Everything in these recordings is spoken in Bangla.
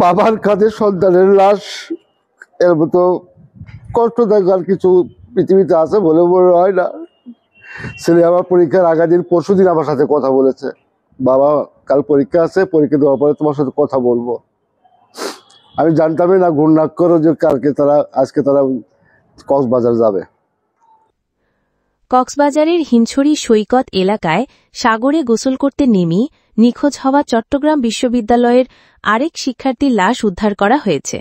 বাবার কাঁধে সন্তানের লাশ, এর মতো কষ্টদায়ক আর কিছু পৃথিবীতে আছে বলে মনে হয় না। ছেলে আমার পরীক্ষার আগের দিন পরশুদিন আমার সাথে কথা বলেছে, বাবা কাল পরীক্ষা আছে, পরীক্ষা দেওয়ার পরে তোমার সাথে কথা বলবো। আমি জানতামই না ঘূর্ণাক্ষরও যে আজকে তারা কক্সবাজার যাবে। কক্সবাজারের হিমছড়ি সৈকত এলাকায় সাগরে গোসল করতে নেমে নিখোঁজ হওয়া চট্টগ্রাম বিশ্ববিদ্যালয়ের আরেক শিক্ষার্থীর লাশ উদ্ধার করা হয়েছে।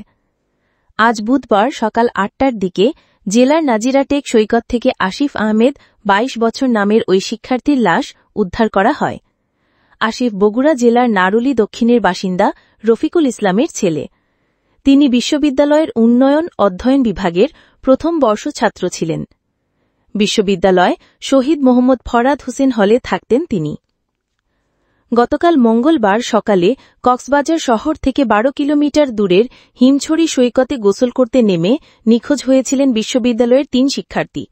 আজ বুধবার সকাল ৮টার দিকে জেলার নাজিরাটেক সৈকত থেকে আসিফ আহমেদ ২২ বছর নামের ওই শিক্ষার্থীর লাশ উদ্ধার করা হয়। আসিফ বগুড়া জেলার নারুলি দক্ষিণের বাসিন্দা রফিকুল ইসলামের ছেলে। তিনি বিশ্ববিদ্যালয়ের উন্নয়ন অধ্যয়ন বিভাগের প্রথম বর্ষ ছাত্র ছিলেন। বিশ্ববিদ্যালয় শহীদ মোহাম্মদ ফরাদ হোসেন হলে থাকতেন তিনি। গতকাল মঙ্গলবার সকালে কক্সবাজার শহর থেকে ১২ কিলোমিটার দূরের হিমছড়ি সৈকতে গোসল করতে নেমে নিখোঁজ হয়েছিলেন বিশ্ববিদ্যালয়ের ৩ শিক্ষার্থী।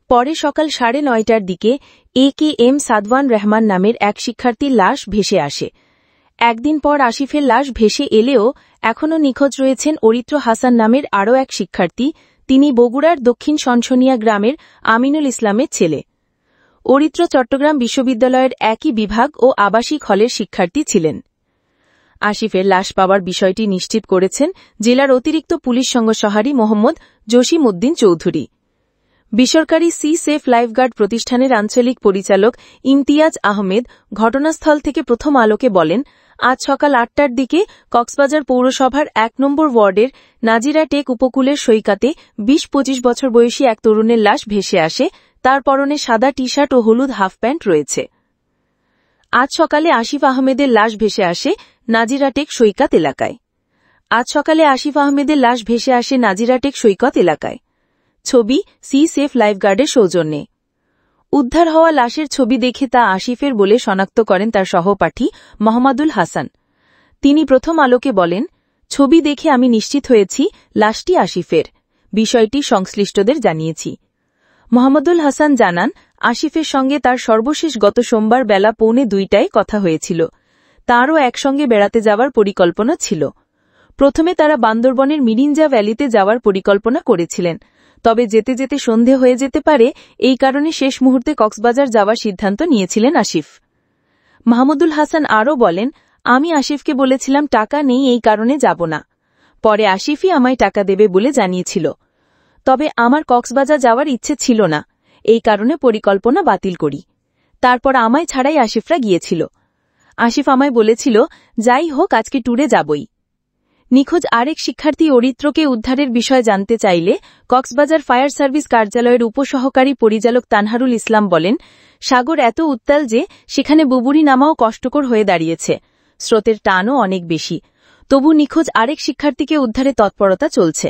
পরে সকাল ৯:৩০টার দিকে AKM সাদওয়ান রহমান নামের এক শিক্ষার্থীর লাশ ভেসে আসে। একদিন পর আসিফের লাশ ভেসে এলেও এখনও নিখোঁজ রয়েছেন অরিত্র হাসান নামের আরও এক শিক্ষার্থী। তিনি বগুড়ার দক্ষিণ সনসনিয়া গ্রামের আমিনুল ইসলামের ছেলে। অরিত্র চট্টগ্রাম বিশ্ববিদ্যালয়ের একই বিভাগ ও আবাসিক হলের শিক্ষার্থী ছিলেন। আসিফের লাশ পাওয়ার বিষয়টি নিশ্চিত করেছেন জেলার অতিরিক্ত পুলিশ সংসহারী মোহাম্মদ জসিম উদ্দিন চৌধুরী। বেসরকারি সি সেফ লাইফগার্ড প্রতিষ্ঠানের আঞ্চলিক পরিচালক ইমতিয়াজ আহমেদ ঘটনাস্থল থেকে প্রথম আলোকে বলেন, আজ সকাল ৮টার দিকে কক্সবাজার পৌরসভার ১ নম্বর ওয়ার্ডের নাজিরাটেক উপকূলের সৈকতে ২০-২৫ বছর বয়সী এক তরুণের লাশ ভেসে আসে। তার পরনে সাদা টি-শার্ট ও হলুদ হাফ প্যান্ট রয়েছে। আজ সকালে আসিফ আহমেদের লাশ ভেসে আসে নাজিরাটেক সৈকত এলাকায়। ছবি সি সেফ লাইফগার্ডের সৌজন্যে। উদ্ধার হওয়া লাশের ছবি দেখে তা আসিফের বলে শনাক্ত করেন তার সহপাঠী মোহাম্মদুল হাসান। তিনি প্রথম আলোকে বলেন, ছবি দেখে আমি নিশ্চিত হয়েছি লাশটি আসিফের। বিষয়টি সংশ্লিষ্টদের জানিয়েছি। মোহাম্মদুল হাসান জানান, আসিফের সঙ্গে তার সর্বশেষ গত সোমবার বেলা ১:২০টায় কথা হয়েছিল। তাঁরও একসঙ্গে বেড়াতে যাওয়ার পরিকল্পনা ছিল। প্রথমে তারা বান্দরবনের মিরিঞ্জা ভ্যালিতে যাওয়ার পরিকল্পনা করেছিলেন, তবে যেতে যেতে সন্ধে হয়ে যেতে পারে এই কারণে শেষ মুহূর্তে কক্সবাজার যাওয়ার সিদ্ধান্ত নিয়েছিলেন আসিফ। মাহমুদুল হাসান আরও বলেন, আমি আসিফকে বলেছিলাম টাকা নেই এই কারণে যাব না। পরে আসিফই আমায় টাকা দেবে বলে জানিয়েছিল। তবে আমার কক্সবাজার যাওয়ার ইচ্ছে ছিল না, এই কারণে পরিকল্পনা বাতিল করি। তারপর আমায় ছাড়াই আসিফরা গিয়েছিল। আসিফ আমায় বলেছিল, যাই হোক আজকে ট্যুরে যাবই। নিখোঁজ আরেক শিক্ষার্থী অরিত্রকে উদ্ধারের বিষয় জানতে চাইলে কক্সবাজার ফায়ার সার্ভিস কার্যালয়ের উপসহকারী পরিচালক তানহারুল ইসলাম বলেন, সাগর এত উত্তাল যে সেখানে বুবুরি নামাও কষ্টকর হয়ে দাঁড়িয়েছে। স্রোতের টানও অনেক বেশি। তবু নিখোঁজ আরেক শিক্ষার্থীকে উদ্ধারে তৎপরতা চলছে।